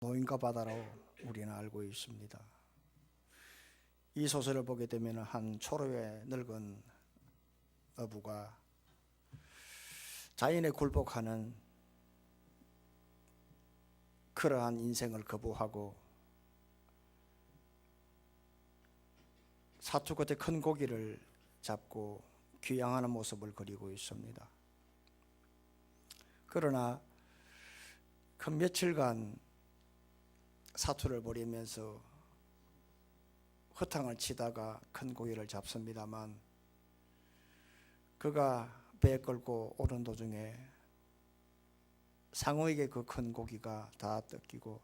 노인과 바다로 우리는 알고 있습니다. 이 소설을 보게 되면 한 초로의 늙은 어부가 자연에 굴복하는 그러한 인생을 거부하고 사투 끝에 큰 고기를 잡고 귀향하는 모습을 그리고 있습니다. 그러나 그 며칠간 사투를 벌이면서 허탕을 치다가 큰 고기를 잡습니다만, 그가 배에 끌고 오는 도중에 상어에게 그 큰 고기가 다 뜯기고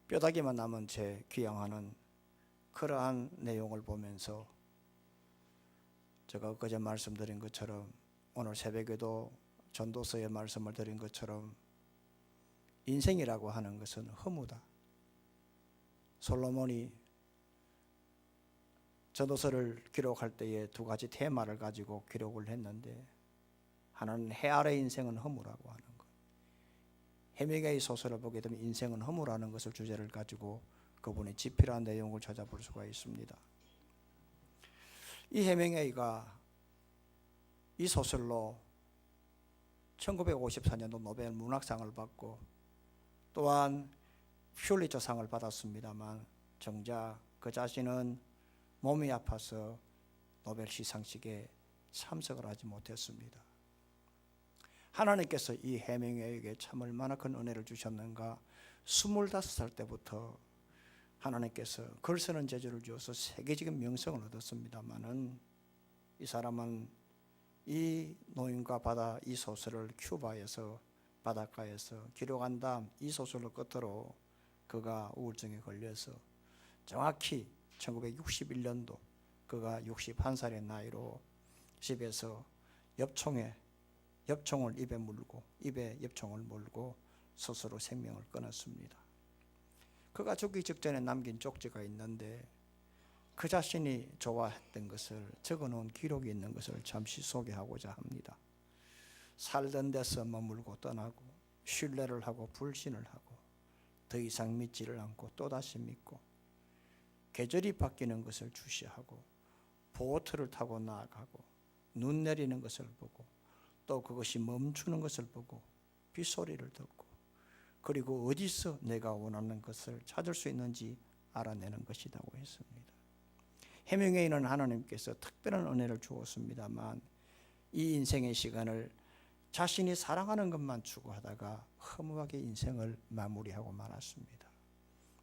뼈다귀만 남은 채 귀향하는 그러한 내용을 보면서 제가 그제 말씀드린 것처럼, 오늘 새벽에도 전도서에 말씀을 드린 것처럼, 인생이라고 하는 것은 허무다. 솔로몬이 전도서를 기록할 때에 두 가지 테마를 가지고 기록을 했는데, 하나는 해 아래 인생은 허무라고 하는 것. 헤밍웨이 소설을 보게 되면 인생은 허무라는 것을 주제를 가지고 그분의 지필한 내용을 찾아볼 수가 있습니다. 이 헤밍웨이가 이 소설로 1954년도 노벨 문학상을 받고 또한 퓰리처상을 받았습니다만, 정작 그 자신은 몸이 아파서 노벨 시상식에 참석을 하지 못했습니다. 하나님께서 이 헤밍웨이에게 참 얼마나 큰 은혜를 주셨는가. 25살 때부터 하나님께서 글 쓰는 재주를 주어서 세계적인 명성을 얻었습니다마는, 이 사람은 이 노인과 바다 이 소설을 큐바에서 바닷가에서 기록한 다음 이 소설을 끝으로 그가 우울증에 걸려서 정확히 1961년도 그가 61살의 나이로 집에서 엽총을 입에 엽총을 물고 스스로 생명을 끊었습니다. 그가 죽기 직전에 남긴 쪽지가 있는데, 그 자신이 좋아했던 것을 적어놓은 기록이 있는 것을 잠시 소개하고자 합니다. 살던 데서 머물고 떠나고, 신뢰를 하고 불신을 하고, 더 이상 믿지를 않고 또다시 믿고, 계절이 바뀌는 것을 주시하고, 보트를 타고 나아가고, 눈 내리는 것을 보고, 또 그것이 멈추는 것을 보고, 빗소리를 듣고, 그리고 어디서 내가 원하는 것을 찾을 수 있는지 알아내는 것이라고 했습니다. 헤밍웨이는 하나님께서 특별한 은혜를 주었습니다만, 이 인생의 시간을 자신이 사랑하는 것만 추구하다가 허무하게 인생을 마무리하고 말았습니다.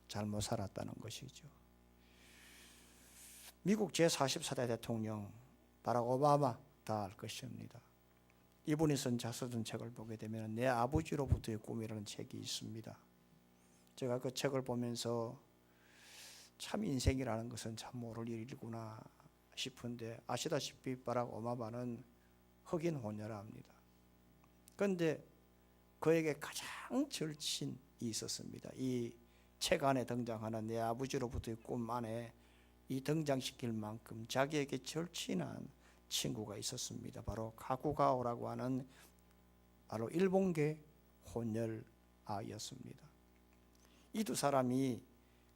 잘못 살았다는 것이죠. 미국 제44대 대통령 바락 오바마 다 알 것입니다. 이분이 쓴 자서전 책을 보게 되면 내 아버지로부터의 꿈이라는 책이 있습니다. 제가 그 책을 보면서 참 인생이라는 것은 참 모를 일이구나 싶은데, 아시다시피 바락 오바마는 흑인 혼혈아입니다. 그런데 그에게 가장 절친이 있었습니다. 이 책 안에 등장하는 내 아버지로부터의 꿈 안에 이 등장시킬 만큼 자기에게 절친한 친구가 있었습니다. 바로 카쿠가오라고 하는 바로 일본계 혼혈 아이였습니다. 이 두 사람이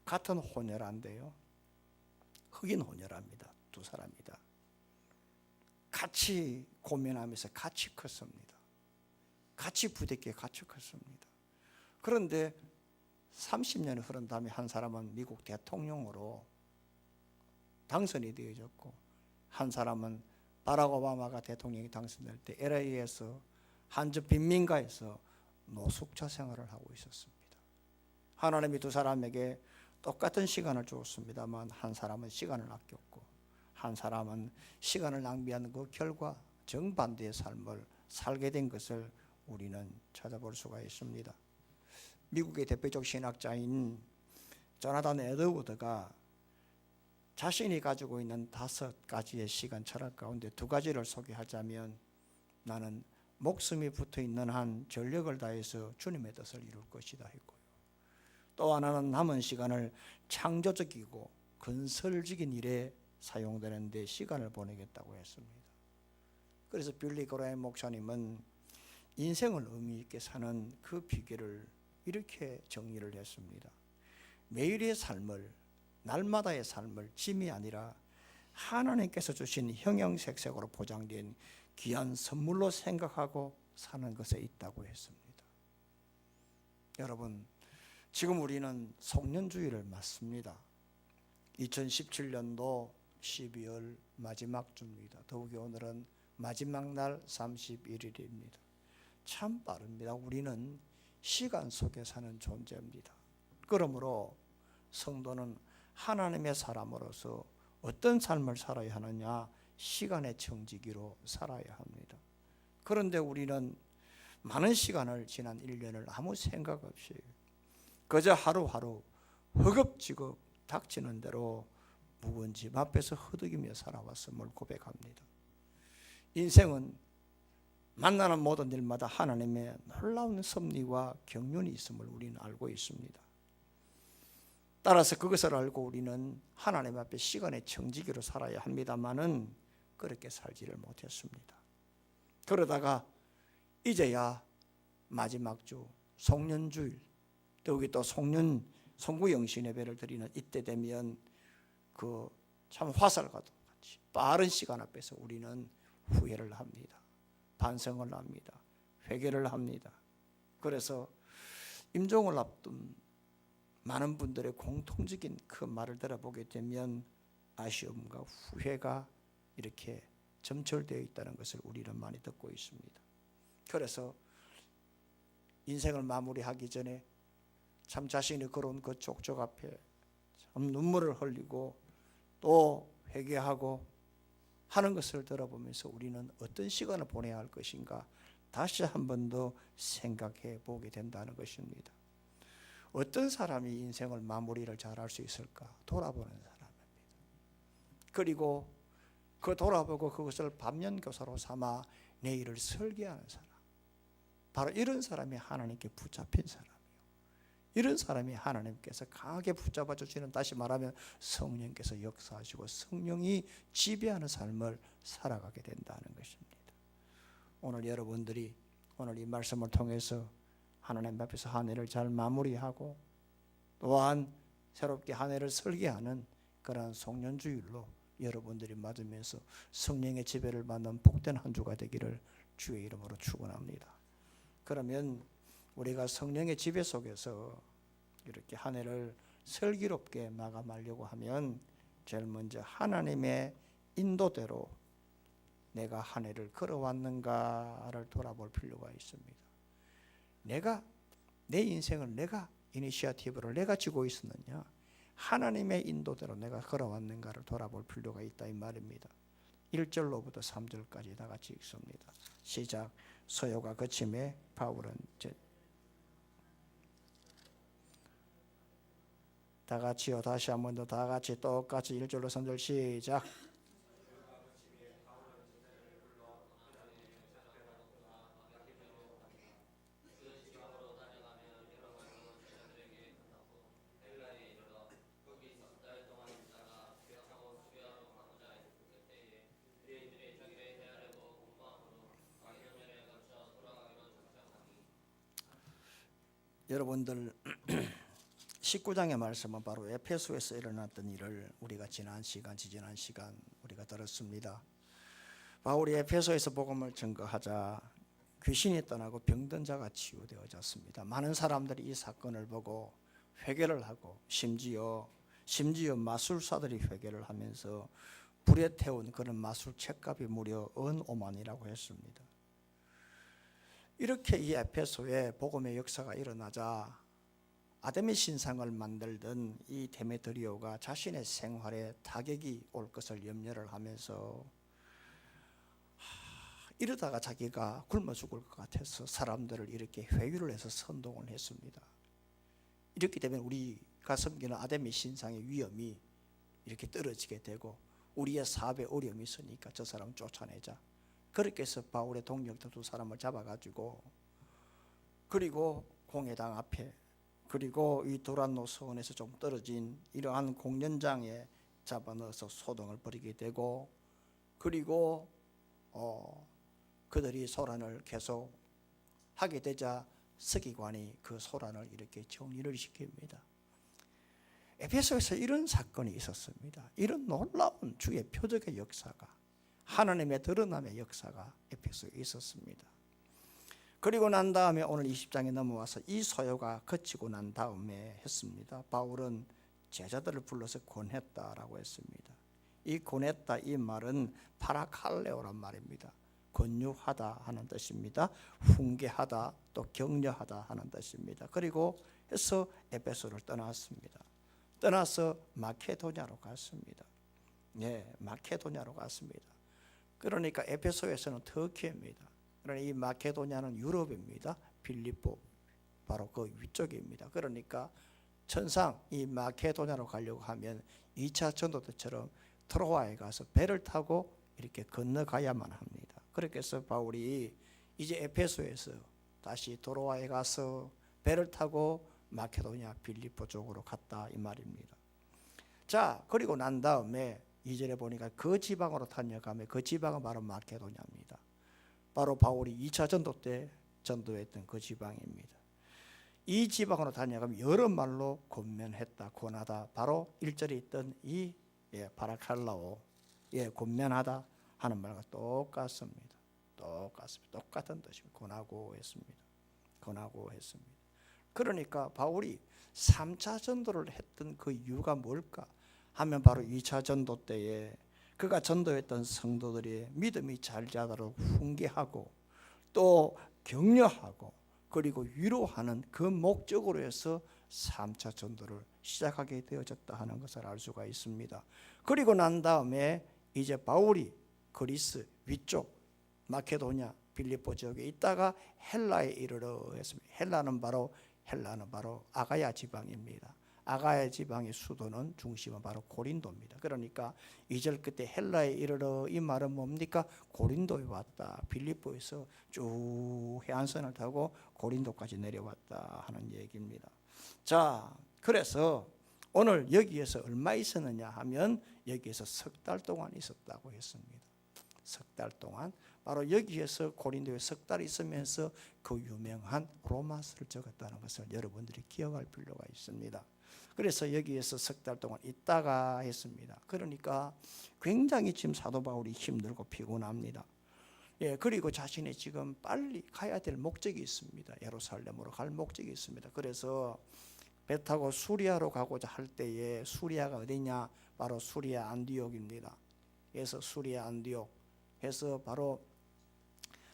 같은 혼혈아인데요, 흑인 혼혈아입니다. 두 사람이다. 같이 고민하면서 같이 컸습니다. 같이 부대끼어 같이 컸습니다. 그런데 30년이 흐른 다음에 한 사람은 미국 대통령으로 당선이 되어졌고, 한 사람은 바락 오바마가 대통령이 당선될 때 LA에서 한저 빈민가에서 노숙자 생활을 하고 있었습니다. 하나님이 두 사람에게 똑같은 시간을 주었습니다만, 한 사람은 시간을 아꼈고 한 사람은 시간을 낭비하는 그 결과 정반대의 삶을 살게 된 것을 우리는 찾아볼 수가 있습니다. 미국의 대표적 신학자인 조나단 에드워드가 자신이 가지고 있는 5가지의 시간 철학 가운데 2가지를 소개하자면, 나는 목숨이 붙어있는 한 전력을 다해서 주님의 뜻을 이룰 것이다 했고요, 또 하나는 남은 시간을 창조적이고 건설적인 일에 사용되는 데 시간을 보내겠다고 했습니다. 그래서 빌리 그레이엄 목사님은 인생을 의미 있게 사는 그 비결을 이렇게 정리를 했습니다. 매일의 삶을, 날마다의 삶을 짐이 아니라 하나님께서 주신 형형색색으로 포장된 귀한 선물로 생각하고 사는 것에 있다고 했습니다. 여러분, 지금 우리는 송년주일을 맞습니다. 2017년도 12월 마지막 주입니다. 더욱이 오늘은 마지막 날 31일입니다. 참 빠릅니다. 우리는 시간 속에 사는 존재입니다. 그러므로 성도는 하나님의 사람으로서 어떤 삶을 살아야 하느냐? 시간의 청지기로 살아야 합니다. 그런데 우리는 많은 시간을 지난 1년을 아무 생각 없이 그저 하루하루 허겁지겁 닥치는 대로 무거운 짐 앞에서 허덕이며 살아왔음을 고백합니다. 인생은 만나는 모든 일마다 하나님의 놀라운 섭리와 경륜이 있음을 우리는 알고 있습니다. 따라서 그것을 알고 우리는 하나님 앞에 시간의 청지기로 살아야 합니다마는 그렇게 살지를 못했습니다. 그러다가 이제야 마지막 주 송년주일, 여기 또 송구영신 예배를 드리는 이때 되면 그 참 화살과 같이 빠른 시간 앞에서 우리는 후회를 합니다. 반성을 합니다. 회개를 합니다. 그래서 임종을 앞둔 많은 분들의 공통적인 그 말을 들어보게 되면 아쉬움과 후회가 이렇게 점철되어 있다는 것을 우리는 많이 듣고 있습니다. 그래서 인생을 마무리하기 전에 참 자신이 걸어온 그 족적 앞에 참 눈물을 흘리고 또 회개하고 하는 것을 들어보면서 우리는 어떤 시간을 보내야 할 것인가 다시 한 번 더 생각해 보게 된다는 것입니다. 어떤 사람이 인생을 마무리를 잘할 수 있을까? 돌아보는 사람입니다. 그리고 그 돌아보고 그것을 반면교사로 삼아 내일을 설계하는 사람, 바로 이런 사람이 하나님께 붙잡힌 사람이요, 이런 사람이 하나님께서 강하게 붙잡아 주시는, 다시 말하면 성령께서 역사하시고 성령이 지배하는 삶을 살아가게 된다는 것입니다. 오늘 여러분들이 오늘 이 말씀을 통해서 하나님 앞에서 한 해를 잘 마무리하고 또한 새롭게 한 해를 설계하는 그러한 송년주일로 여러분들이 맞으면서 성령의 지배를 받는 복된 한 주가 되기를 주의 이름으로 축원합니다. 그러면 우리가 성령의 지배 속에서 이렇게 한 해를 슬기롭게 마감하려고 하면 제일 먼저 하나님의 인도대로 내가 한 해를 걸어왔는가를 돌아볼 필요가 있습니다. 내 인생을 내가 이니시어티브를 내가 쥐고 있었느냐, 하나님의 인도대로 내가 걸어왔는가를 돌아볼 필요가 있다 이 말입니다. 1절로부터 3절까지 다 같이 읽습니다. 시작. 소요가 그침에 바울은 다 같이요. 다시 한 번 더 다 같이 똑같이 1절로 3절 시작. 여러분들 19장의 말씀은 바로 에베소에서 일어났던 일을 우리가 지지난 시간 우리가 들었습니다. 바울이 에베소에서 복음을 증거하자 귀신이 떠나고 병든 자가 치유되어졌습니다. 많은 사람들이 이 사건을 보고 회개를 하고 심지어 마술사들이 회개를 하면서 불에 태운 그런 마술 책값이 무려 은 5만이라고 했습니다. 이렇게 이 에베소에 복음의 역사가 일어나자 아담의 신상을 만들던 이 데메드리오가 자신의 생활에 타격이 올 것을 염려를 하면서 이러다가 자기가 굶어 죽을 것 같아서 사람들을 이렇게 회유를 해서 선동을 했습니다. 이렇게 되면 우리가 섬기는 아담의 신상의 위험이 이렇게 떨어지게 되고 우리의 사업에 어려움이 있으니까 저 사람 쫓아내자. 그렇게 해서 바울의 동력자 두 사람을 잡아가지고 그리고 공회당 앞에 그리고 이 도란노 서원에서 좀 떨어진 이러한 공연장에 잡아넣어서 소동을 벌이게 되고 그리고 그들이 소란을 계속 하게 되자 서기관이 그 소란을 이렇게 정리를 시킵니다. 에베소에서 이런 사건이 있었습니다. 이런 놀라운 주의 표적의 역사가, 하나님의 드러남의 역사가 에베소에 있었습니다. 그리고 난 다음에 오늘 20장에 넘어와서 이 소요가 그치고 난 다음에 했습니다. 바울은 제자들을 불러서 권했다라고 했습니다. 이 권했다, 이 말은 파라칼레오란 말입니다. 권유하다 하는 뜻입니다. 훈계하다, 또 격려하다 하는 뜻입니다. 그리고 해서 에베소를 떠났습니다. 떠나서 마케도냐로 갔습니다. 네, 마케도냐로 갔습니다. 그러니까 에베소에서는 터키입니다. 그러나 이 마케도냐는 유럽입니다. 빌립보 바로 그 위쪽입니다. 그러니까 천상 이 마케도냐로 가려고 하면 2차 전도 때처럼 트로아에 가서 배를 타고 이렇게 건너가야만 합니다. 그렇게 해서 바울이 이제 에베소에서 다시 트로아에 가서 배를 타고 마케도냐 빌립보 쪽으로 갔다 이 말입니다. 자, 그리고 난 다음에 2절에 보니까 그 지방으로 다녀가면 그 지방은 바로 마케도냐입니다. 바로 바울이 2차 전도 때 전도했던 그 지방입니다. 이 지방으로 다녀가면 여러 말로 권면했다, 권하다, 바로 1절에 있던 이 파라칼라오, 권면하다 하는 말과 똑같습니다. 똑같은 뜻입니다. 권하고 했습니다. 권하고 했습니다. 그러니까 바울이 3차 전도를 했던 그 이유가 뭘까 하면 바로 2차 전도 때에 그가 전도했던 성도들의 믿음이 잘 자라도록 훈계하고 또 격려하고 그리고 위로하는 그 목적으로 해서 3차 전도를 시작하게 되어졌다 하는 것을 알 수가 있습니다. 그리고 난 다음에 이제 바울이 그리스 위쪽 마케도냐 빌립보 지역에 있다가 헬라에 이르러 했습니다. 헬라는 바로 아가야 지방입니다. 아가야 지방의 수도는 중심은 바로 고린도입니다. 그러니까 2절 끝에 헬라에 이르러 이 말은 뭡니까? 고린도에 왔다. 빌립보에서 쭉 해안선을 타고 고린도까지 내려왔다 하는 얘기입니다. 자, 그래서 오늘 여기에서 얼마 있었느냐 하면 여기에서 석 달 동안 있었다고 했습니다. 석 달 동안 바로 여기에서 고린도에 석 달 있으면서 그 유명한 로마서를 적었다는 것을 여러분들이 기억할 필요가 있습니다. 그래서 여기에서 석 달 동안 있다가 했습니다. 그러니까 굉장히 지금 사도 바울이 힘들고 피곤합니다. 그리고 자신이 지금 빨리 가야 될 목적이 있습니다. 예루살렘으로 갈 목적이 있습니다. 그래서 배 타고 수리아로 가고자 할 때에 수리아가 어디냐? 바로 수리아 안디옥입니다. 그래서 수리아 안디옥 해서 바로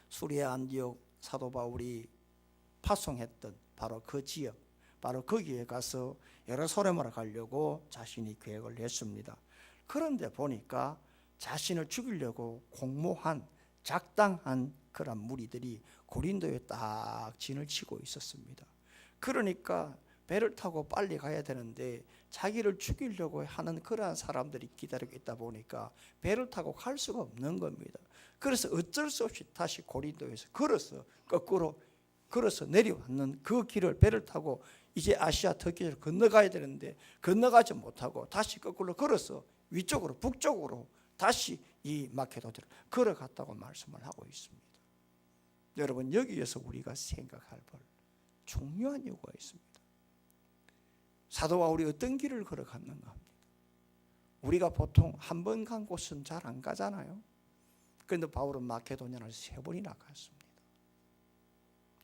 수리아 안디옥 사도 바울이 파송했던 바로 그 지역, 바로 거기에 가서 예루살렘으로 가려고 자신이 계획을 했습니다. 그런데 보니까 자신을 죽이려고 공모한 작당한 그런 무리들이 고린도에 딱 진을 치고 있었습니다. 그러니까 배를 타고 빨리 가야 되는데 자기를 죽이려고 하는 그러한 사람들이 기다리고 있다 보니까 배를 타고 갈 수가 없는 겁니다. 그래서 어쩔 수 없이 다시 고린도에서 거꾸로 걸어서 내려왔는 그 길을 배를 타고 이제 아시아 터키를 건너가야 되는데 건너가지 못하고 다시 거꾸로 걸어서 위쪽으로 북쪽으로 다시 이 마케도냐를 걸어갔다고 말씀을 하고 있습니다. 여러분, 여기에서 우리가 생각할 중요한 이유가 있습니다. 사도 바울이 어떤 길을 걸어갔는가 합니다. 우리가 보통 한 번 간 곳은 잘 안 가잖아요. 그런데 바울은 마케도냐를 3번이나 갔습니다.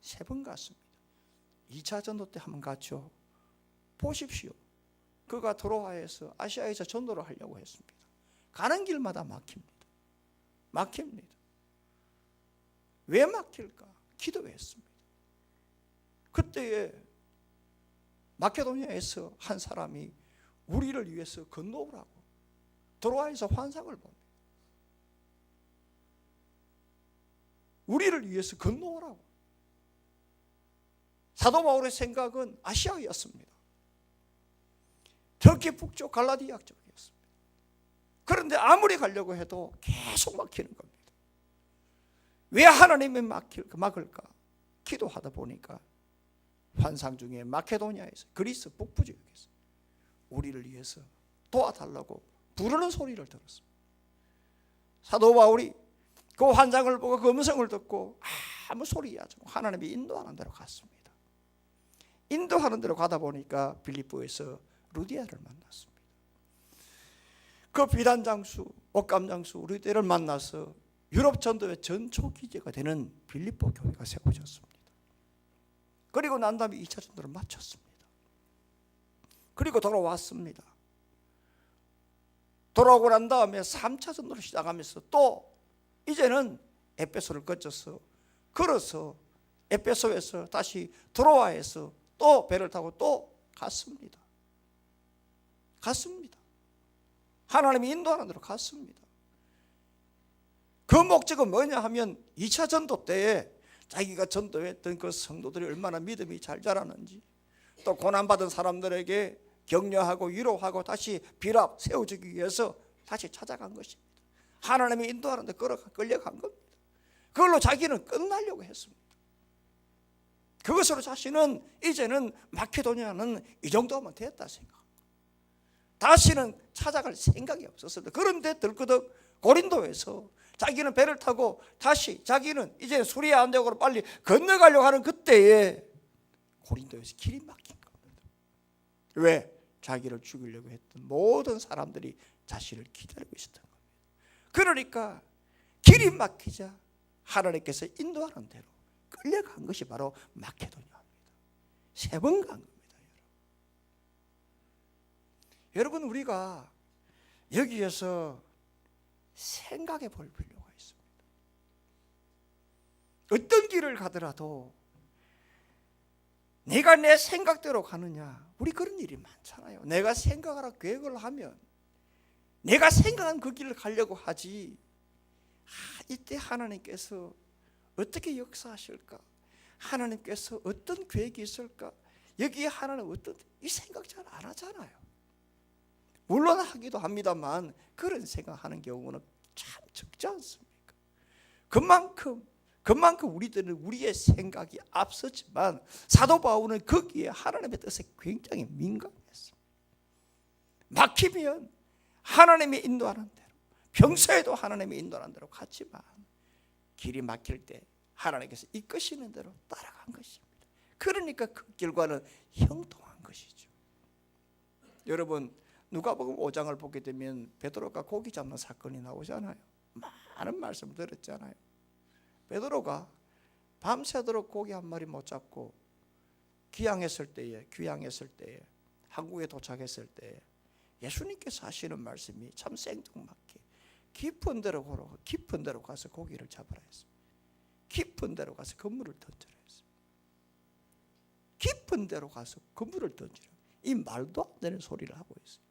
3번 갔습니다. 2차 전도 때 한번 갔죠. 보십시오. 그가 트로아에서 아시아에서 전도를 하려고 했습니다. 가는 길마다 막힙니다. 왜 막힐까? 기도했습니다. 그때에 마케도냐에서 한 사람이 우리를 위해서 건너오라고 트로아에서 환상을 봅니다. 우리를 위해서 건너오라고. 사도 바울의 생각은 아시아였습니다. 터키 북쪽 갈라디아 쪽이었습니다. 그런데 아무리 가려고 해도 계속 막히는 겁니다. 왜 하나님이 막을까? 기도하다 보니까 환상 중에 마케도냐에서 그리스 북부 지역에서 우리를 위해서 도와달라고 부르는 소리를 들었습니다. 사도 바울이 그 환상을 보고 그 음성을 듣고 아무 소리하지 않고 하나님이 인도하는 대로 갔습니다. 인도하는 대로 가다 보니까 빌립보에서 루디아를 만났습니다. 그 비단 장수, 옷감 장수 루디아를 만나서 유럽 전도의 전초 기제가 되는 빌립보 교회가 세워졌습니다. 그리고 난 다음에 2차 전도를 마쳤습니다. 그리고 돌아왔습니다. 돌아오고 난 다음에 3차 전도를 시작하면서 또 이제는 에베소를 거쳐서 걸어서 에베소에서 다시 드로아에서 또 배를 타고 또 갔습니다. 하나님이 인도하는 대로 갔습니다. 그 목적은 뭐냐 하면 2차 전도 때에 자기가 전도했던 그 성도들이 얼마나 믿음이 잘 자라는지, 또 고난받은 사람들에게 격려하고 위로하고 다시 비랍 세워주기 위해서 다시 찾아간 것입니다. 하나님이 인도하는 데 끌려간 겁니다. 그걸로 자기는 끝나려고 했습니다. 그것으로 자신은 이제는 마케도니아는 이 정도면 됐다 생각합니다. 다시는 찾아갈 생각이 없었습니다. 그런데 들끄덕 고린도에서 자기는 배를 타고 다시 자기는 이제 수리아 안데오로 빨리 건너가려고 하는 그때에 고린도에서 길이 막힌 겁니다. 왜? 자기를 죽이려고 했던 모든 사람들이 자신을 기다리고 있었던 겁니다. 그러니까 길이 막히자 하나님께서 인도하는 대로 끌려간 것이 바로 마케도니아입니다. 3번 간 겁니다. 여러분, 우리가 여기에서 생각해 볼 필요가 있습니다. 어떤 길을 가더라도 내가 내 생각대로 가느냐, 우리 그런 일이 많잖아요. 내가 생각하라 계획을 하면 내가 생각한 그 길을 가려고 하지, 이때 하나님께서 어떻게 역사하실까, 하나님께서 어떤 계획이 있을까, 여기에 하나님 어떤, 이 생각 잘 안 하잖아요. 물론 하기도 합니다만 그런 생각하는 경우는 참 적지 않습니까? 그만큼 우리들은 우리의 생각이 앞섰지만 사도 바울은 거기에 하나님의 뜻에 굉장히 민감했습니다. 막히면 하나님이 인도하는 대로, 평소에도 하나님이 인도하는 대로 갔지만 길이 막힐 때 하나님께서 이끄시는 대로 따라간 것입니다. 그러니까 그 결과는 형통한 것이죠. 여러분, 누가복음 5장을 보게 되면 베드로가 고기 잡는 사건이 나오잖아요. 많은 말씀 들었잖아요. 베드로가 밤새도록 고기 한 마리 못 잡고 귀향했을 때에 한국에 도착했을 때에 예수님께서 하시는 말씀이 참 생뚱맞게 깊은 데로 걸어 깊은 데로 가서 고기를 잡으라 했습니다. 깊은 데로 가서 그물을 던지라 했습니다. 깊은 데로 가서 그물을 던지라. 이 말도 안 되는 소리를 하고 있어요.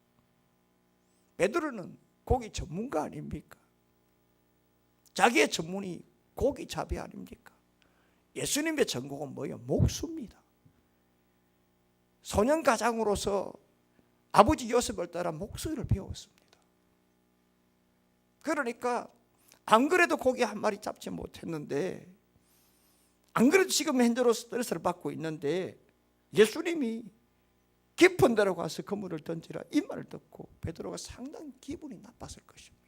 베드로는 고기 전문가 아닙니까? 자기의 전문이 고기 잡이 아닙니까? 예수님의 전공은 뭐예요? 목수입니다. 소년 가장으로서 아버지 요셉을 따라 목수를 배웠습니다. 그러니까 안 그래도 고기 한 마리 잡지 못했는데, 안 그래도 지금 현재로 스트레스를 받고 있는데 예수님이 깊은 데로 가서 그물을 던지라 이 말을 듣고 베드로가 상당히 기분이 나빴을 것입니다.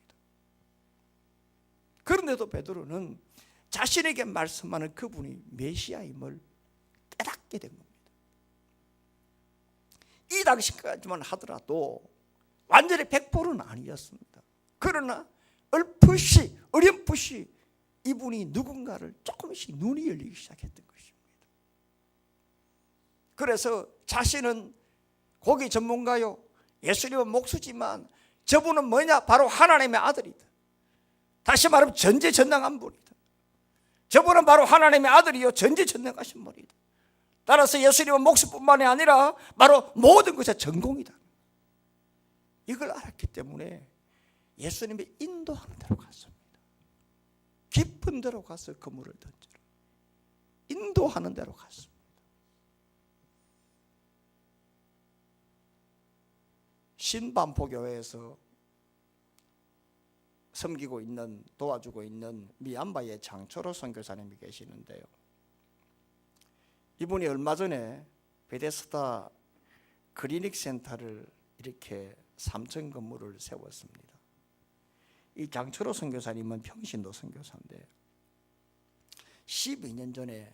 그런데도 베드로는 자신에게 말씀하는 그분이 메시아임을 깨닫게 된 겁니다. 이 당시까지만 하더라도 완전히 100%는 아니었습니다. 그러나 어렴풋이 이분이 누군가를 조금씩 눈이 열리기 시작했던 것입니다. 그래서 자신은 고기 전문가요, 예수님은 목수지만 저분은 뭐냐? 바로 하나님의 아들이다. 다시 말하면 전지전능한 분이다. 저분은 바로 하나님의 아들이요, 전지전능하신 분이다. 따라서 예수님은 목수뿐만이 아니라 바로 모든 것의 전공이다. 이걸 알았기 때문에 예수님이 인도하는 대로 갔습니다. 깊은 데로 가서 그물을 던지라. 인도하는 대로 갔습니다. 신반포교회에서 섬기고 있는, 도와주고 있는 미얀마의 장초로 선교사님이 계시는데요. 이분이 얼마 전에 베데스다 클리닉 센터를 이렇게 3층 건물을 세웠습니다. 이 장초로 선교사님은 평신도 선교사인데 12년 전에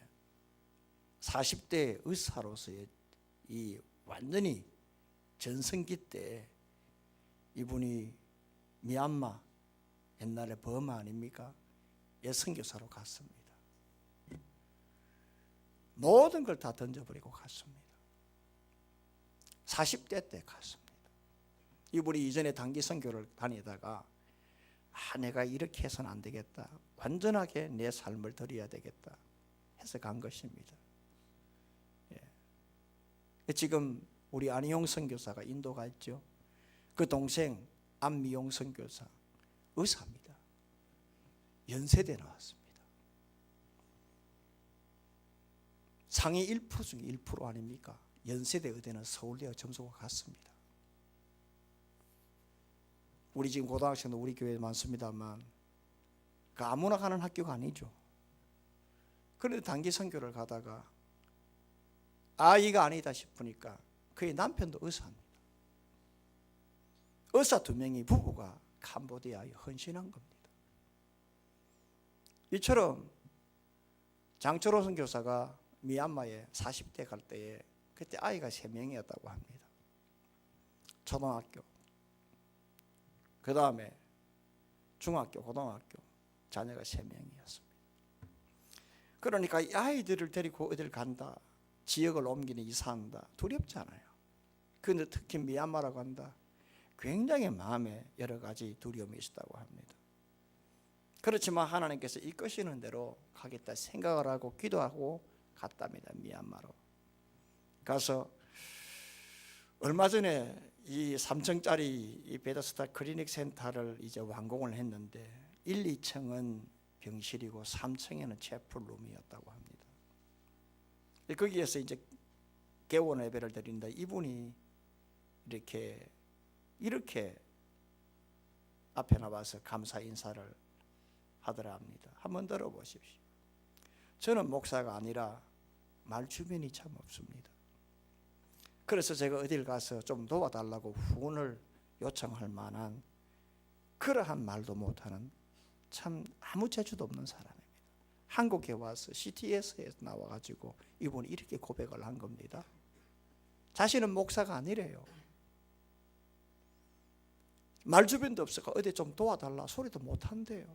40대 의사로서의 이 완전히 전성기 때 이분이 미얀마 옛날에 버마 아닙니까? 예, 선교사로 갔습니다. 모든 걸 다 던져버리고 갔습니다. 40대 때 갔습니다. 이분이 이전에 단기 선교를 다니다가 내가 이렇게 해서는 안 되겠다. 완전하게 내 삶을 드려야 되겠다 해서 간 것입니다. 예. 지금 우리 안희용 선교사가 인도가 있죠. 그 동생 안미용 선교사 의사입니다. 연세대 나왔습니다. 상위 1% 중에 1% 아닙니까? 연세대 의대는 서울대와 점수가 같습니다. 우리 지금 고등학생도 우리 교회에 많습니다만 그 아무나 가는 학교가 아니죠. 그런데 단기 선교를 가다가 아이가 아니다 싶으니까 그의 남편도 의사입니다. 의사 2명이 부부가 캄보디아에 헌신한 겁니다. 이처럼 장철호 선교사가 미얀마에 40대 갈 때에 그때 아이가 3명이었다고 합니다. 초등학교, 그 다음에 중학교, 고등학교 자녀가 3명이었습니다. 그러니까 이 아이들을 데리고 어딜 간다, 지역을 옮기는 이사한다 두렵잖아요. 그런데 특히 미얀마라고 한다 굉장히 마음에 여러 가지 두려움이 있었다고 합니다. 그렇지만 하나님께서 이끄시는 대로 가겠다 생각을 하고 기도하고 갔답니다. 미얀마로 가서 얼마 전에 이 3층짜리 이 베더스다 클리닉 센터를 이제 완공을 했는데 1, 2층은 병실이고 3층에는 체플룸이었다고 합니다. 거기에서 이제 개원 예배를 드린다. 이분이 이렇게 앞에 나와서 감사 인사를 하더라 합니다. 한번 들어보십시오. 저는 목사가 아니라 말 주변이 참 없습니다. 그래서 제가 어딜 가서 좀 도와달라고 후원을 요청할 만한 그러한 말도 못하는 참 아무 재주도 없는 사람입니다. 한국에 와서 CTS에서 나와가지고 이분이 이렇게 고백을 한 겁니다. 자신은 목사가 아니래요. 말 주변도 없어서 어디 좀 도와달라 소리도 못한대요.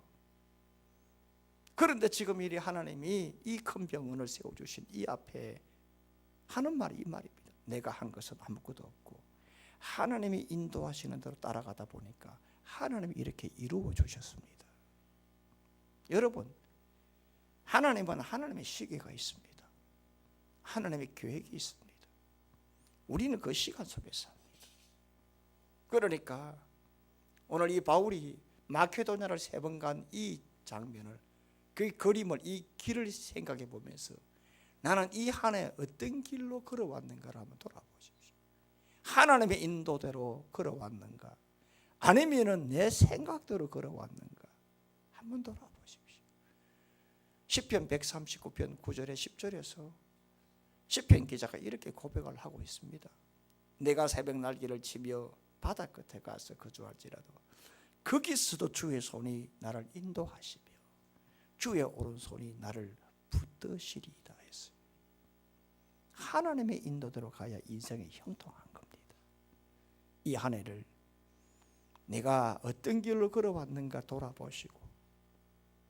그런데 지금 이리 하나님이 이 큰 병원을 세워주신 이 앞에 하는 말이 이 말입니다. 내가 한 것은 아무것도 없고 하나님이 인도하시는 대로 따라가다 보니까 하나님이 이렇게 이루어 주셨습니다. 여러분, 하나님은 하나님의 시계가 있습니다. 하나님의 계획이 있습니다. 우리는 그 시간 속에 삽니다. 그러니까 오늘 이 바울이 마케도냐를 3번 간 이 장면을, 그 그림을, 이 길을 생각해 보면서 나는 이 한 해 어떤 길로 걸어왔는가를 한번 돌아보십시오. 하나님의 인도대로 걸어왔는가, 아니면은 내 생각대로 걸어왔는가 한번 돌아보십시오. 시편 139편 9절에 10절에서 시편 기자가 이렇게 고백을 하고 있습니다. 내가 새벽 날개를 치며 바다 끝에 가서 거주할지라도 거기서도 주의 손이 나를 인도하시며 주의 오른손이 나를 붙드시리이다 했어요. 하나님의 인도대로 가야 인생이 형통한 겁니다. 이 한 해를 내가 어떤 길로 걸어왔는가 돌아보시고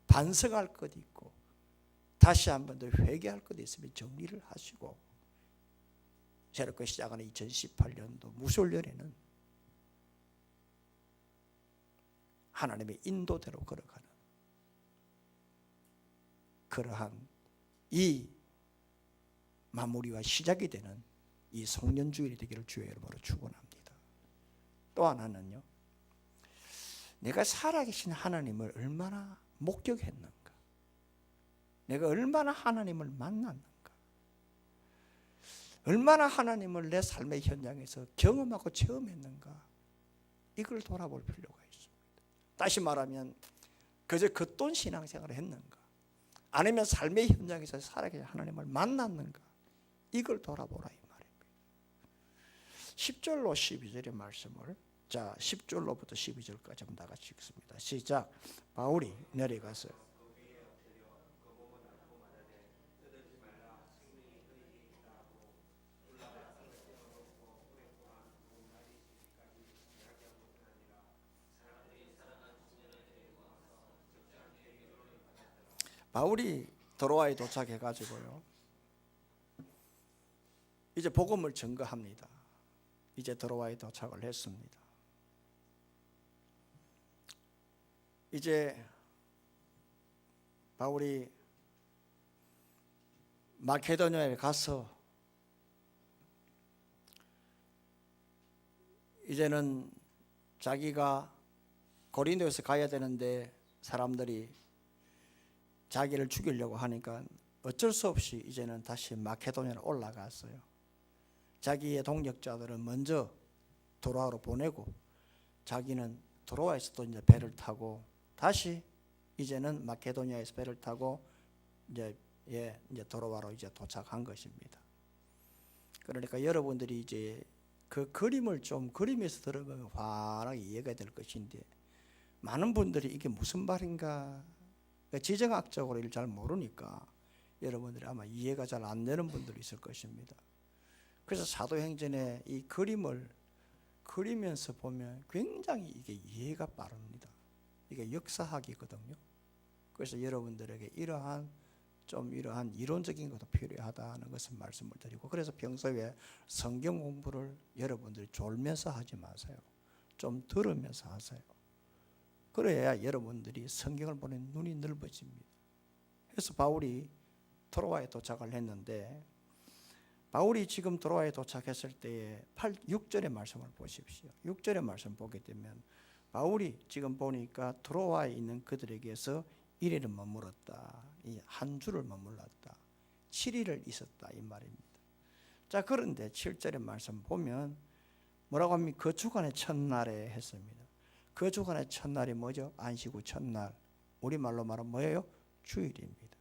반성할 것 있고 다시 한 번 더 회개할 것 있으면 정리를 하시고 새롭게 시작하는 2018년도 무술년에는 하나님의 인도대로 걸어가는 그러한 이 마무리와 시작이 되는 이 송년주일이 되기를 주의 이름으로 축원합니다. 또 하나는요, 내가 살아계신 하나님을 얼마나 목격했는가, 내가 얼마나 하나님을 만났는가, 얼마나 하나님을 내 삶의 현장에서 경험하고 체험했는가, 이걸 돌아볼 필요가 있습니다. 다시 말하면 그저 겉돈 신앙생활을 했는가, 아니면 삶의 현장에서 살아계신 하나님을 만났는가, 이걸 돌아보라 이 말입니다. 10절로 12절의 말씀을, 자 10절로부터 12절까지 한번 다 같이 읽습니다. 시작. 바울이 내려가서 바울이 드로아에 도착해 가지고요, 이제 복음을 증거합니다. 이제 드로아에 도착을 했습니다. 이제 바울이 마케도니아에 가서 이제는 자기가 고린도에서 가야 되는데 사람들이 자기를 죽이려고 하니까 어쩔 수 없이 이제는 다시 마케도니아로 올라갔어요. 자기의 동역자들은 먼저 드로아로 보내고 자기는 드로아에서 또 이제 배를 타고 다시 이제는 마케도니아에서 배를 타고 이제 드로아로 이제 도착한 것입니다. 그러니까 여러분들이 이제 그 그림을 좀 그림에서 들어보면 환하게 이해가 될 것인데, 많은 분들이 이게 무슨 말인가 지정학적으로 잘 모르니까 여러분들이 아마 이해가 잘 안 되는 분들이 있을 것입니다. 그래서 사도행전에 이 그림을 그리면서 보면 굉장히 이게 이해가 빠릅니다. 이게 역사학이거든요. 그래서 여러분들에게 이러한 이론적인 것도 필요하다는 것을 말씀을 드리고, 그래서 평소에 성경 공부를 여러분들이 졸면서 하지 마세요. 좀 들으면서 하세요. 그래야 여러분들이 성경을 보는 눈이 넓어집니다. 그래서 바울이 드로아에 도착을 했는데, 바울이 지금 드로아에 도착했을 때에 6절의 말씀을 보십시오. 6절의 말씀 보게 되면 바울이 지금 보니까 드로아에 있는 그들에게서 1일을 머물렀다. 한 주를 머물렀다. 7일을 있었다 이 말입니다. 자, 그런데 7절의 말씀 보면 뭐라고 합니까? 그 주간의 첫날에 했습니다. 그 주간의 첫날이 뭐죠? 안식 후 첫날. 우리말로 말하면 뭐예요? 주일입니다.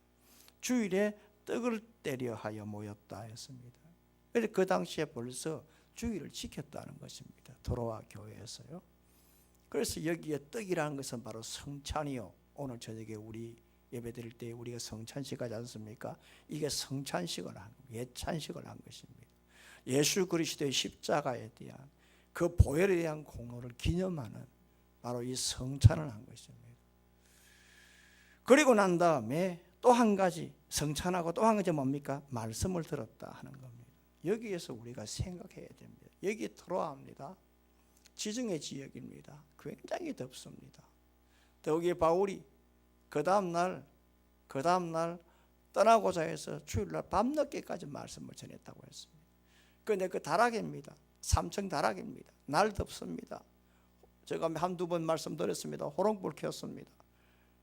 주일에 떡을 때려 하여 모였다 했습니다. 그래서 그 당시에 벌써 주일을 지켰다는 것입니다. 드로아 교회에서요. 그래서 여기에 떡이라는 것은 바로 성찬이요. 오늘 저녁에 우리 예배 드릴 때 우리가 성찬식 하지 않습니까? 이게 성찬식을 한, 예찬식을 한 것입니다. 예수 그리스도의 십자가에 대한 그 보혈에 대한 공로를 기념하는 바로 이 성찬을 한 것입니다. 그리고 난 다음에 또 한 가지 성찬하고 또 한 가지 뭡니까? 말씀을 들었다 하는 겁니다. 여기에서 우리가 생각해야 됩니다. 여기 들어옵니다. 지정의 지역입니다. 굉장히 덥습니다. 더욱이 바울이 그 다음날 떠나고자 해서 주일날 밤늦게까지 말씀을 전했다고 했습니다. 그런데 그 다락입니다. 3층 다락입니다. 날 덥습니다. 제가 한두 번 말씀드렸습니다. 호롱불 켰습니다.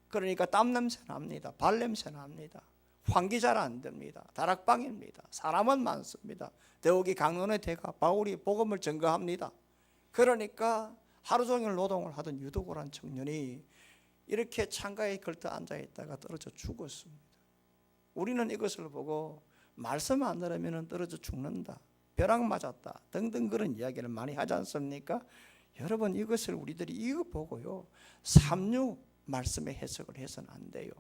그러니까 땀냄새 납니다. 발냄새 납니다. 환기 잘 안 됩니다. 다락방입니다. 사람은 많습니다. 더욱이 강론의 대가 바울이 복음을 증거합니다. 그러니까 하루 종일 노동을 하던 유도고란 청년이 이렇게 창가에 걸터 앉아 있다가 떨어져 죽었습니다. 우리는 이것을 보고 말씀 안 들으면 떨어져 죽는다, 벼락 맞았다 등등 그런 이야기를 많이 하지 않습니까? 여러분, 이것을 우리들이 이거 보고요, 삼류 말씀의 해석을 해서는 안 돼요.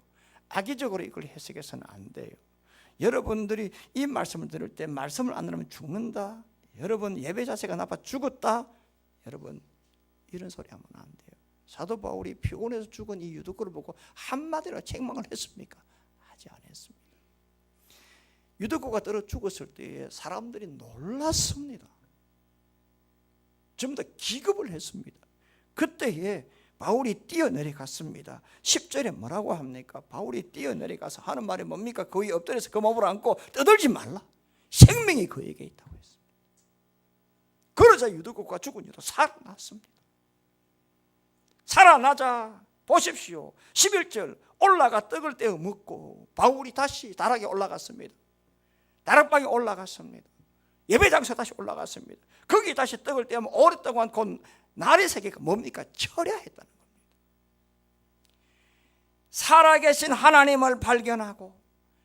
악의적으로 이걸 해석해서는 안 돼요. 여러분들이 이 말씀을 들을 때 말씀을 안 들으면 죽는다, 여러분 예배 자세가 나빠 죽었다, 여러분 이런 소리 하면 안 돼요. 사도 바울이 피곤해서 죽은 이 유두고를 보고 한마디로 책망을 했습니까? 하지 않았습니다. 유두고가 떨어 죽었을 때에 사람들이 놀랐습니다. 전부 다 기겁을 했습니다. 그때에 바울이 뛰어내려갔습니다. 10절에 뭐라고 합니까? 바울이 뛰어내려가서 하는 말이 뭡니까? 거기 엎드려서 그 몸을 안고 떠들지 말라, 생명이 그에게 있다고 했습니다. 그러자 유두고가 죽은 유도 살아났습니다. 살아나자 보십시오. 11절 올라가 떡을 떼어 먹고 바울이 다시 다락에 올라갔습니다. 다락방에 올라갔습니다. 예배장소에 다시 올라갔습니다. 거기 다시 떡을 떼면 오랫동안 곧 날의 세계가 뭡니까? 철야했다는 겁니다. 살아계신 하나님을 발견하고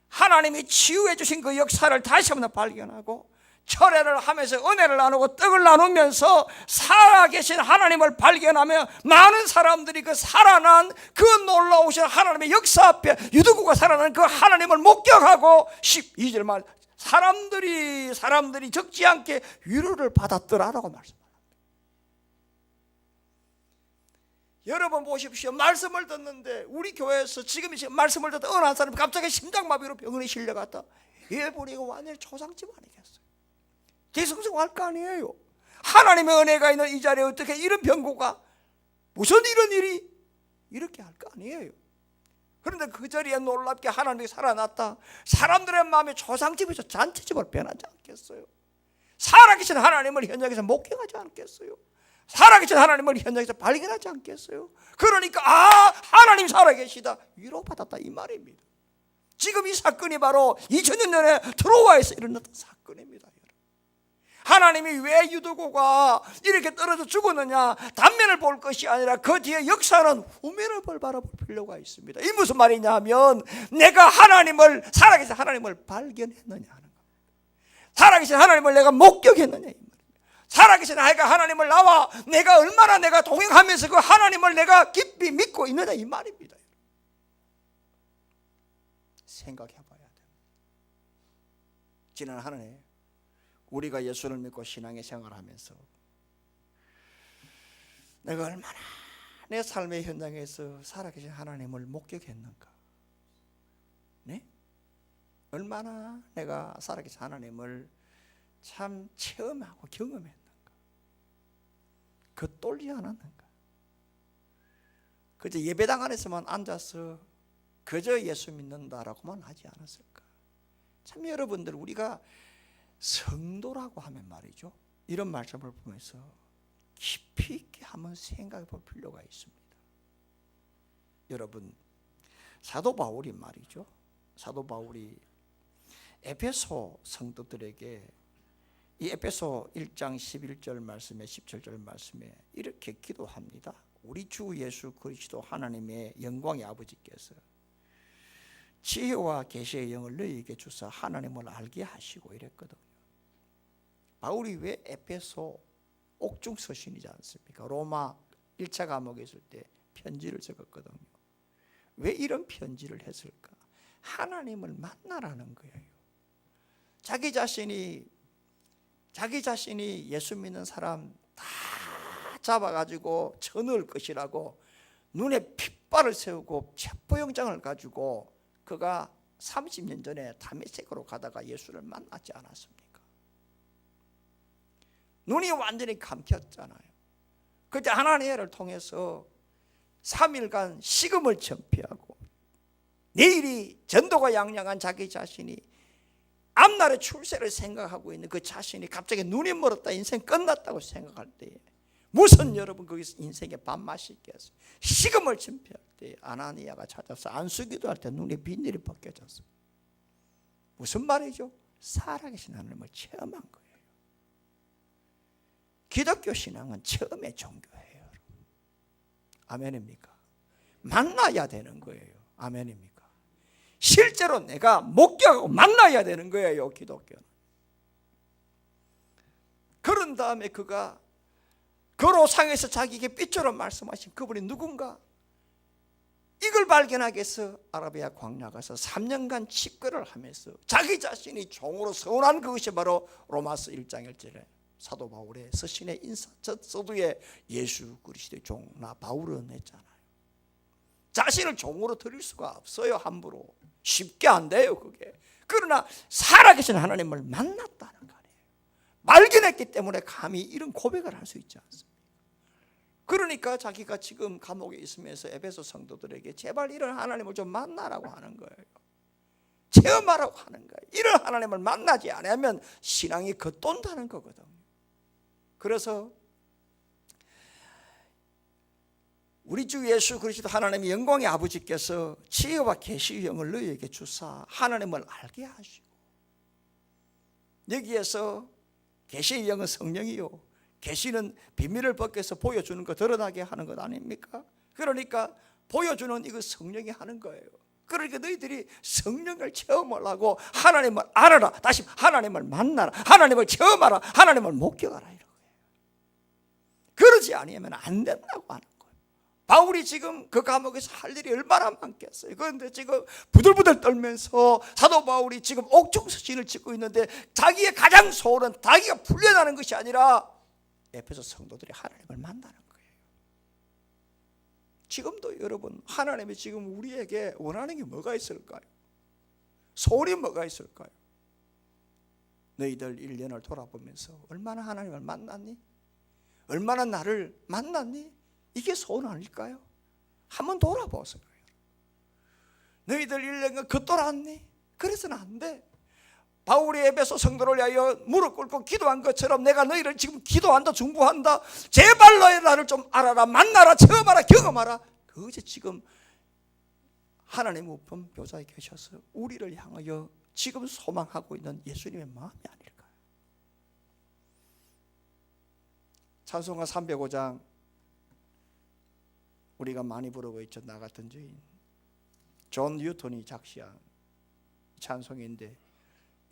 하나님이 치유해 주신 그 역사를 다시 한번 발견하고 철회를 하면서 은혜를 나누고 떡을 나누면서 살아계신 하나님을 발견하며 많은 사람들이 그 살아난 그 놀라우신 하나님의 역사 앞에 유두고가 살아난 그 하나님을 목격하고 12절 말 사람들이 적지 않게 위로를 받았더라라고 말씀합니다. 여러분 보십시오. 말씀을 듣는데 우리 교회에서 지금 말씀을 듣다 어느 한 사람이 갑자기 심장마비로 병원에 실려갔다. 이분이 완전히 초상집 아니겠어요? 기승승할 거 아니에요. 하나님의 은혜가 있는 이 자리에 어떻게 이런 병고가 무슨 이런 일이 이렇게 할 거 아니에요. 그런데 그 자리에 놀랍게 하나님이 살아났다. 사람들의 마음이 초상집에서 잔치집으로 변하지 않겠어요? 살아계신 하나님을 현장에서 목격하지 않겠어요? 살아계신 하나님을 현장에서 발견하지 않겠어요? 그러니까 하나님 살아계시다 위로받았다 이 말입니다. 지금 이 사건이 바로 2000년 전에 트로아에서 일어났던 사건입니다. 하나님이 왜 유두고가 이렇게 떨어져 죽었느냐, 단면을 볼 것이 아니라 그 뒤에 역사는 후면을 바라볼 필요가 있습니다. 이 무슨 말이냐 하면 내가 하나님을, 살아계신 하나님을 발견했느냐 하는 겁니다. 살아계신 하나님을 내가 목격했느냐 이 말입니다. 살아계신 하나님을 나와 내가 얼마나 내가 동행하면서 그 하나님을 내가 깊이 믿고 있느냐 이 말입니다. 생각해 봐야 돼요. 지난 한 해 우리가 예수를 믿고 신앙의 생활을 하면서 내가 얼마나 내 삶의 현장에서 살아계신 하나님을 목격했는가? 네? 얼마나 내가 살아계신 하나님을 참 체험하고 경험했는가? 겉돌지 않았는가? 그저 예배당 안에서만 앉아서 그저 예수 믿는다라고만 하지 않았을까? 참 여러분들, 우리가 성도라고 하면 말이죠, 이런 말씀을 보면서 깊이 있게 한번 생각해 볼 필요가 있습니다. 여러분, 사도 바울이 말이죠, 사도 바울이 에베소 성도들에게 이 에베소 1장 11절 말씀에 17절 말씀에 이렇게 기도합니다. 우리 주 예수 그리스도 하나님의 영광의 아버지께서 지혜와 계시의 영을 너희에게 주사 하나님을 알게 하시고 이랬거든요. 바울이 왜 에베소 옥중 서신이지 않습니까? 로마 1차 감옥에 있을 때 편지를 적었거든요. 왜 이런 편지를 했을까? 하나님을 만나라는 거예요. 자기 자신이 예수 믿는 사람 다 잡아가지고 쳐넣을 것이라고 눈에 핏발을 세우고 체포영장을 가지고 그가 30년 전에 다메섹으로 가다가 예수를 만나지 않았습니까? 눈이 완전히 감겼잖아요. 그때 하나님의 애를 통해서 3일간 식음을 전폐하고 내일이 전도가 양양한 자기 자신이 앞날의 출세를 생각하고 있는 그 자신이 갑자기 눈이 멀었다, 인생 끝났다고 생각할 때에 무슨 여러분 거기서 인생의 밥맛이 있겠어요? 식음을 전폐할 때 아나니아가 찾아서 안수기도 할 때 눈에 비늘이 벗겨졌어요. 무슨 말이죠? 살아계신 하나님을 체험한 거예요. 기독교 신앙은 체험의 종교예요. 아멘입니까? 만나야 되는 거예요. 아멘입니까? 실제로 내가 목격하고 만나야 되는 거예요. 기독교는. 그런 다음에 그가 거로상에서 자기에게 삐처럼 말씀하신 그분이 누군가? 이걸 발견하기 위해서 아라비아 광야 가서 3년간 집거를 하면서 자기 자신이 종으로 서운한 그것이 바로 로마서 1장 1절에 사도 바울의 서신의 인사 첫 서두에 예수 그리스도의 종 나 바울은 했잖아요. 자신을 종으로 드릴 수가 없어요. 함부로 쉽게 안 돼요 그게. 그러나 살아계신 하나님을 만났다는 거 아니에요. 발견했기 때문에 감히 이런 고백을 할 수 있지 않습니까? 그러니까 자기가 지금 감옥에 있으면서 에베소 성도들에게 제발 이런 하나님을 좀 만나라고 하는 거예요. 체험하라고 하는 거예요. 이런 하나님을 만나지 않으면 신앙이 겉돈다는 거거든요. 그래서 우리 주 예수 그리스도 하나님의 영광의 아버지께서 지혜와 계시의 영을 너희에게 주사 하나님을 알게 하시고, 여기에서 계시의 영은 성령이요, 계시는 비밀을 벗겨서 보여주는 거, 드러나게 하는 것 아닙니까? 그러니까 보여주는 이거 성령이 하는 거예요. 그러니까 너희들이 성령을 체험을 하고 하나님을 알아라, 다시 하나님을 만나라, 하나님을 체험하라, 하나님을 목격하라 이런 거예요. 그러지 않으면 안 된다고 하는 거예요. 바울이 지금 그 감옥에서 할 일이 얼마나 많겠어요. 그런데 지금 부들부들 떨면서 사도 바울이 지금 옥중서신을 찍고 있는데 자기의 가장 소원은 자기가 풀려나는 것이 아니라 에베소 성도들이 하나님을 만나는 거예요. 지금도 여러분, 하나님이 지금 우리에게 원하는 게 뭐가 있을까요? 소원이 뭐가 있을까요? 너희들 1년을 돌아보면서 얼마나 하나님을 만났니? 얼마나 나를 만났니? 이게 소원 아닐까요? 한번 돌아보세요. 너희들 1년간 겉돌았니? 그래서는 안 돼. 바울이 에베소 성도를 위하여 무릎 꿇고 기도한 것처럼 내가 너희를 지금 기도한다, 중보한다. 제발 너희 나를 좀 알아라, 만나라, 체험하라, 경험하라. 그것이 지금 하나님 우편 교자에 계셔서 우리를 향하여 지금 소망하고 있는 예수님의 마음이 아닐까요? 찬송가 305장 우리가 많이 부르고 있죠. 나 같은 죄인. 존 뉴턴이 작시한 찬송인데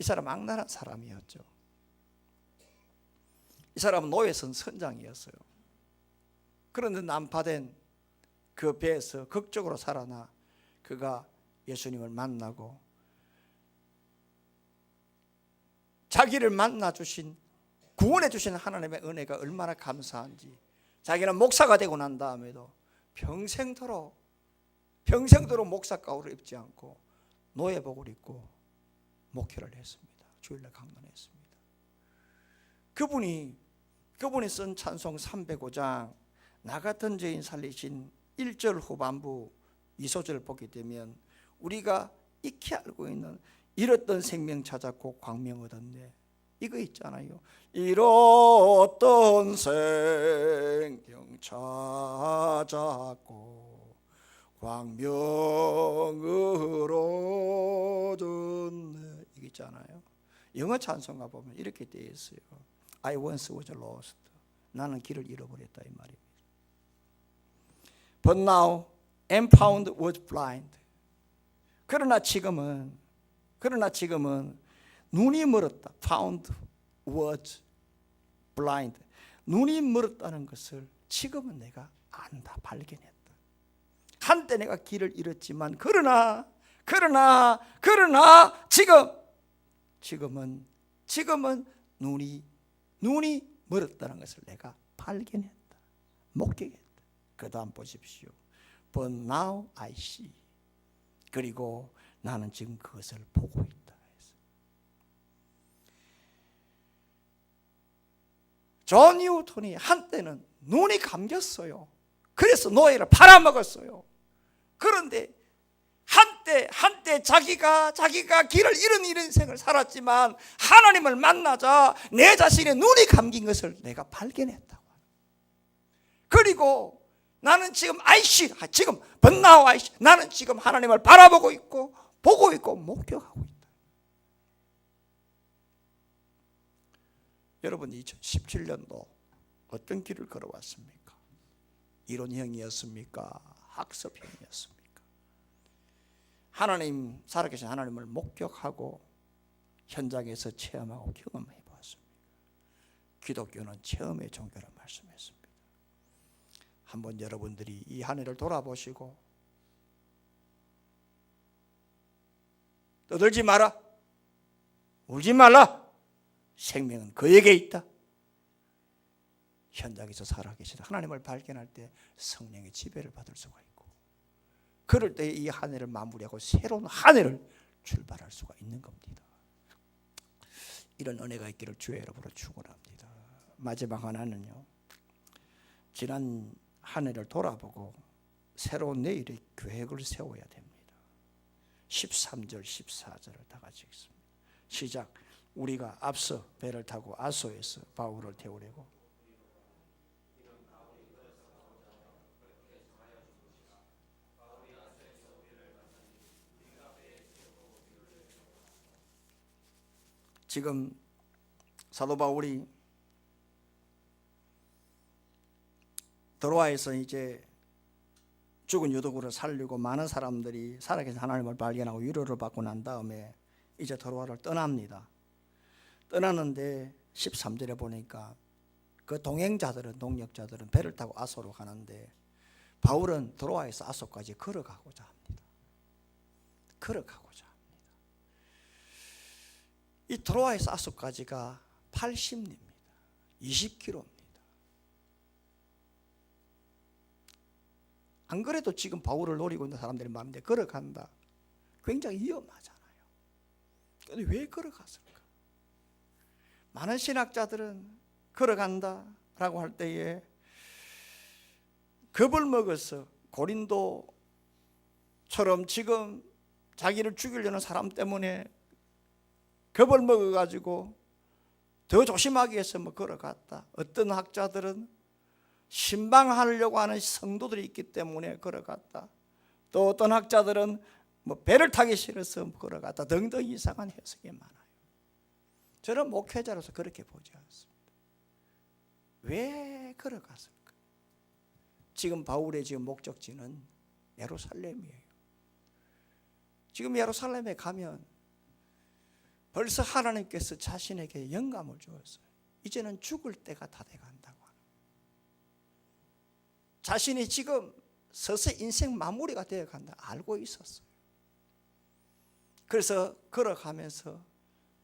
이 사람 악랄한 사람이었죠. 이 사람은 노예선 선장이었어요. 그런데 난파된 그 배에서 극적으로 살아나 그가 예수님을 만나고 자기를 만나 주신, 구원해 주신 하나님의 은혜가 얼마나 감사한지, 자기는 목사가 되고 난 다음에도 평생도록 목사 가운을 입지 않고 노예복을 입고 목회를 했습니다. 주일날 강론했습니다. 그분이 쓴 찬송 305장 나 같은 죄인 살리신 1절 후반부 2소절을 보게 되면 우리가 익히 알고 있는 잃었던 생명 찾았고 광명 얻었네, 이거 있잖아요. 잃었던 생명 찾았고 광명으로 얻었네, 이거 있잖아요. 영어 찬송가 보면 이렇게 되어 있어요. I once was lost. 나는 길을 잃어버렸다, 이 말입니다. But now am found was blind. 그러나 지금은 눈이 멀었다. Found was blind. 눈이 멀었다는 것을 지금은 내가 안다, 발견했다. 한때 내가 길을 잃었지만 그러나 지금은 눈이 멀었다는 것을 내가 발견했다, 목격했다. 그 다음 보십시오. But now I see. 그리고 나는 지금 그것을 보고 있다. 존 뉴턴이 한때는 눈이 감겼어요. 그래서 노예를 팔아먹었어요. 그런데 한때 자기가 길을 잃은 인생을 살았지만 하나님을 만나자 내 자신의 눈이 감긴 것을 내가 발견했다고. 그리고 나는 지금 but now I see. 나는 지금 하나님을 바라보고 있고 보고 있고 목격하고 있다. 여러분, 2017년도 어떤 길을 걸어왔습니까? 이론형이었습니까? 학습형이었습니까? 하나님, 살아계신 하나님을 목격하고 현장에서 체험하고 경험해 보았습니다. 기독교는 체험의 종교라 말씀했습니다. 한번 여러분들이 이 한 해를 돌아보시고 떠들지 마라, 울지 말라, 생명은 그에게 있다. 현장에서 살아계시다 하나님을 발견할 때 성령의 지배를 받을 수가 있고, 그럴 때 이 한 해를 마무리하고 새로운 한 해를 출발할 수가 있는 겁니다. 이런 은혜가 있기를 주의 이름으로 축원합니다. 마지막 하나는요, 지난 한 해를 돌아보고 새로운 내일의 계획을 세워야 됩니다. 13절 14절을 다 같이 읽습니다. 시작. 우리가 앞서 배를 타고 아소에서 바울을 태우려고 지금 사도 바울이 드로아에서 이제 죽은 유독으로 살리고 많은 사람들이 살아계신 하나님을 발견하고 위로를 받고 난 다음에 이제 드로아를 떠납니다. 떠나는데 13절에 보니까 그 동역자들은 배를 타고 아소로 가는데 바울은 드로아에서 아소까지 걸어가고자 합니다. 이 드로아에서 아소까지가 80리입니다. 20km입니다. 안 그래도 지금 바울을 노리고 있는 사람들이 많은데 걸어간다. 굉장히 위험하잖아요. 근데 왜 걸어갔을까? 많은 신학자들은 걸어간다라고 할 때에 겁을 먹어서 고린도처럼 지금 자기를 죽이려는 사람 때문에 겁을 먹어가지고 더 조심하기 위해서 뭐 걸어갔다. 어떤 학자들은 신방하려고 하는 성도들이 있기 때문에 걸어갔다. 또 어떤 학자들은 뭐 배를 타기 싫어서 걸어갔다. 등등 이상한 해석이 많아요. 저는 목회자로서 그렇게 보지 않습니다. 왜 걸어갔을까? 지금 바울의 지금 목적지는 예루살렘이에요. 지금 예루살렘에 가면 벌써 하나님께서 자신에게 영감을 주었어요. 이제는 죽을 때가 다 돼간다고 하는 거예요. 자신이 지금 서서히 인생 마무리가 되어간다 알고 있었어요. 그래서 걸어가면서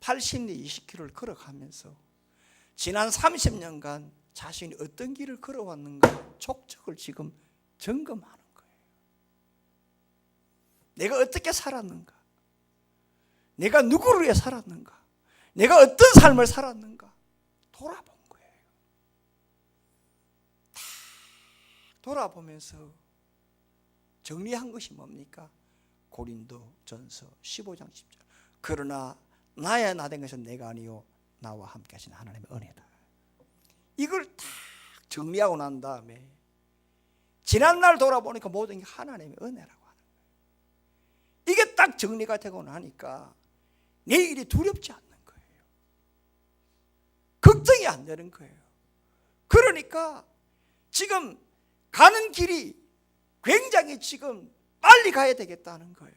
80리 20km를 걸어가면서 지난 30년간 자신이 어떤 길을 걸어왔는가 족적을 지금 점검하는 거예요. 내가 어떻게 살았는가? 내가 누구를 위해 살았는가? 내가 어떤 삶을 살았는가? 돌아본 거예요. 다 돌아보면서 정리한 것이 뭡니까? 고린도전서 15장 10절. 그러나 나야 나 된 것은 내가 아니요 나와 함께 하신 하나님의 은혜다. 이걸 딱 정리하고 난 다음에 지난날 돌아보니까 모든 게 하나님의 은혜라고 하는 거예요. 이게 딱 정리가 되고 나니까 내일이 두렵지 않는 거예요. 걱정이 안 되는 거예요. 그러니까 지금 가는 길이 굉장히 지금 빨리 가야 되겠다는 거예요.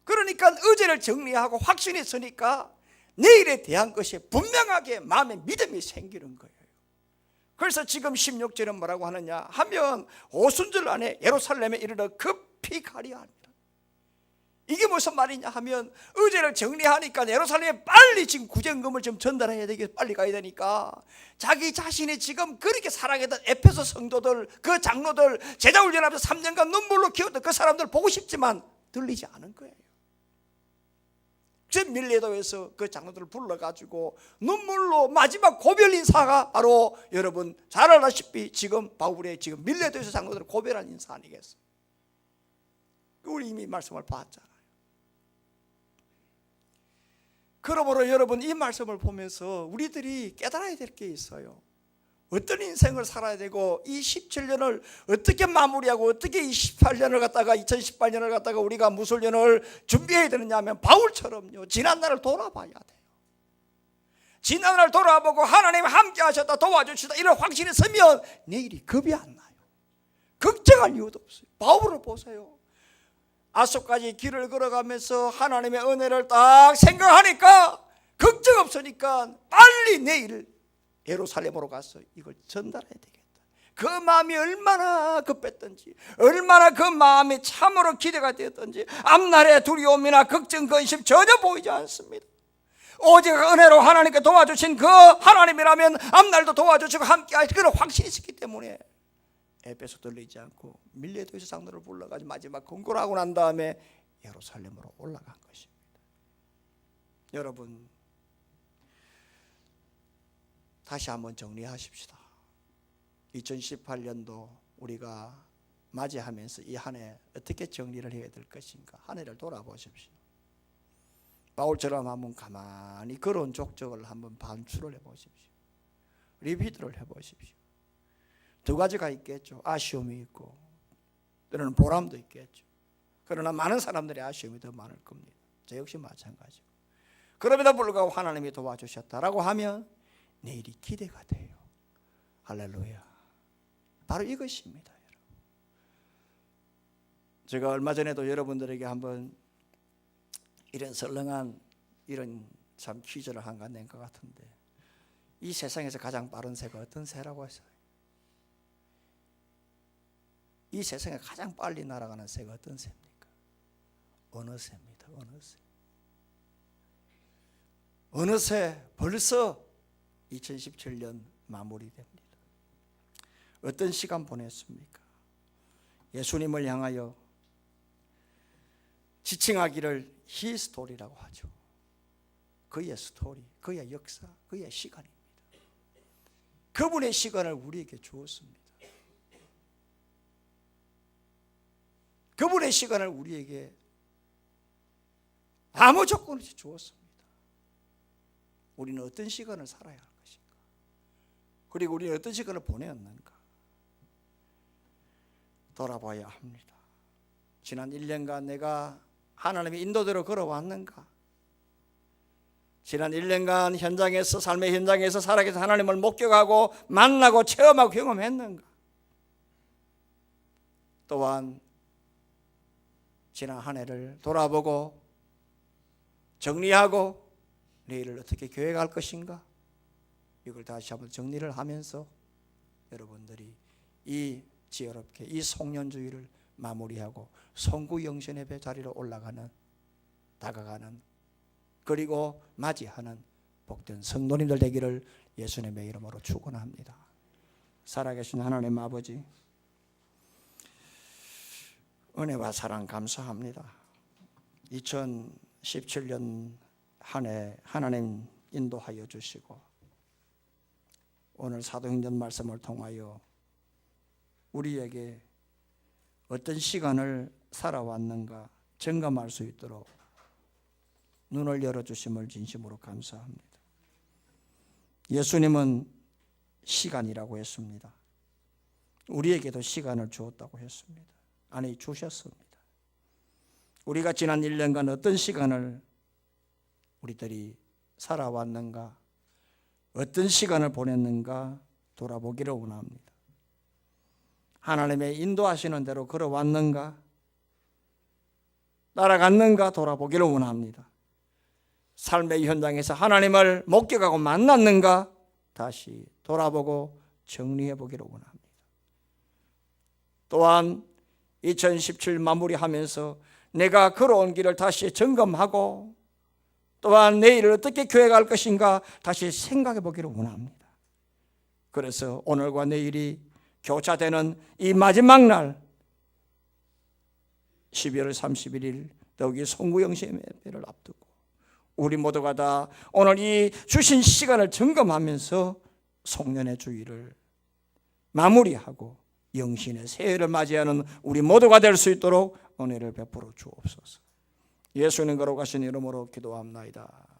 그러니까 어제를 정리하고 확신이 서니까 내일에 대한 것이 분명하게 마음에 믿음이 생기는 거예요. 그래서 지금 16절은 뭐라고 하느냐 하면 오순절 안에 예루살렘에 이르러 급히 가려 합니다. 이게 무슨 말이냐 하면 어제를 정리하니까 예루살렘에 빨리 지금 구제금을 좀 전달해야 되겠 빨리 가야 되니까 자기 자신이 지금 그렇게 사랑했던 에페소 성도들 그 장로들 제자훈련하면서 3년간 눈물로 키웠던 그 사람들 보고 싶지만 들리지 않은 거예요. 저 밀레도에서 그 장로들을 불러가지고 눈물로 마지막 고별 인사가 바로 여러분 잘 알다시피 지금 바울의 지금 밀레도에서 장로들을 고별한 인사 아니겠어요? 우리 이미 말씀을 봤잖아요. 그러므로 여러분 이 말씀을 보면서 우리들이 깨달아야 될 게 있어요. 어떤 인생을 살아야 되고 이 17년을 어떻게 마무리하고 어떻게 28년을 갖다가 2018년을 갖다가 우리가 무술년을 준비해야 되느냐 하면 바울처럼요 지난날을 돌아봐야 돼요. 지난날을 돌아보고 하나님 함께 하셨다 도와주시다 이런 확신이 서면 내일이 겁이 안 나요. 걱정할 이유도 없어요. 바울을 보세요. 아소까지 길을 걸어가면서 하나님의 은혜를 딱 생각하니까 걱정 없으니까 빨리 내일 예루살렘으로 가서 이걸 전달해야 되겠다. 그 마음이 얼마나 급했던지 얼마나 그 마음이 참으로 기대가 되었던지 앞날의 두려움이나 걱정 근심 전혀 보이지 않습니다. 오직 은혜로 하나님께 도와주신 그 하나님이라면 앞날도 도와주시고 함께 하실 그런 확신이 있었기 때문에 에베소 들리지 않고 밀레도에서 장로를 불러가지고 마지막 권고를 하고 난 다음에 예루살렘으로 올라간 것입니다. 여러분 다시 한번 정리하십시다. 2018년도 우리가 맞이하면서 이 한 해 어떻게 정리를 해야 될 것인가 한 해를 돌아보십시오. 바울처럼 한번 가만히 걸어온 족적을 한번 반추를 해보십시오. 리피드를 해보십시오. 두 가지가 있겠죠. 아쉬움이 있고 때로는 보람도 있겠죠. 그러나 많은 사람들의 아쉬움이 더 많을 겁니다. 저 역시 마찬가지고. 그럼에도 불구하고 하나님이 도와주셨다라고 하면 내일이 기대가 돼요. 할렐루야. 바로 이것입니다. 여러분. 제가 얼마 전에도 여러분들에게 한번 이런 설렁한 이런 참 퀴즈를 한가 낸 것 같은데 이 세상에서 가장 빠른 새가 어떤 새라고 했어요? 이 세상에 가장 빨리 날아가는 새가 어떤 새입니까? 어느 새입니다. 어느 새. 어느 새 벌써 2017년 마무리됩니다. 어떤 시간 보냈습니까? 예수님을 향하여 지칭하기를 히스토리라고 하죠. 그의 스토리, 그의 역사, 그의 시간입니다. 그분의 시간을 우리에게 주었습니다. 그분의 시간을 우리에게 아무 조건 없이 주었습니다. 우리는 어떤 시간을 살아야 할 것인가? 그리고 우리는 어떤 시간을 보내었는가? 돌아봐야 합니다. 지난 1년간 내가 하나님의 인도대로 걸어왔는가? 지난 1년간 현장에서, 삶의 현장에서 살아계신 하나님을 목격하고 만나고 체험하고 경험했는가? 또한 지난 한 해를 돌아보고 정리하고 내일을 어떻게 계획할 것인가? 이걸 다시 한번 정리를 하면서 여러분들이 이 지혜롭게 이 송년주의를 마무리하고 송구영신 예배 자리로 올라가는, 다가가는, 그리고 맞이하는 복된 성도님들 되기를 예수님의 이름으로 축원합니다. 살아계신 하나님 아버지, 은혜와 사랑 감사합니다. 2017년 한 해 하나님 인도하여 주시고 오늘 사도행전 말씀을 통하여 우리에게 어떤 시간을 살아왔는가 점검할 수 있도록 눈을 열어주심을 진심으로 감사합니다. 예수님은 시간이라고 했습니다. 우리에게도 시간을 주었다고 했습니다. 아니, 주셨습니다. 우리가 지난 1년간 어떤 시간을 우리들이 살아왔는가, 어떤 시간을 보냈는가 돌아보기를 원합니다. 하나님의 인도하시는 대로 걸어왔는가, 따라갔는가 돌아보기를 원합니다. 삶의 현장에서 하나님을 목격하고 만났는가 다시 돌아보고 정리해 보기를 원합니다. 또한 2017 마무리하면서 내가 걸어온 길을 다시 점검하고 또한 내일을 어떻게 계획할 것인가 다시 생각해 보기를 원합니다. 그래서 오늘과 내일이 교차되는 이 마지막 날 12월 31일 더욱이 송구영신 예배를 앞두고 우리 모두가 다 오늘 이 주신 시간을 점검하면서 송년의 주일을 마무리하고 영신의 새해를 맞이하는 우리 모두가 될 수 있도록 은혜를 베풀어 주옵소서. 예수님 걸어가신 이름으로 기도합나이다.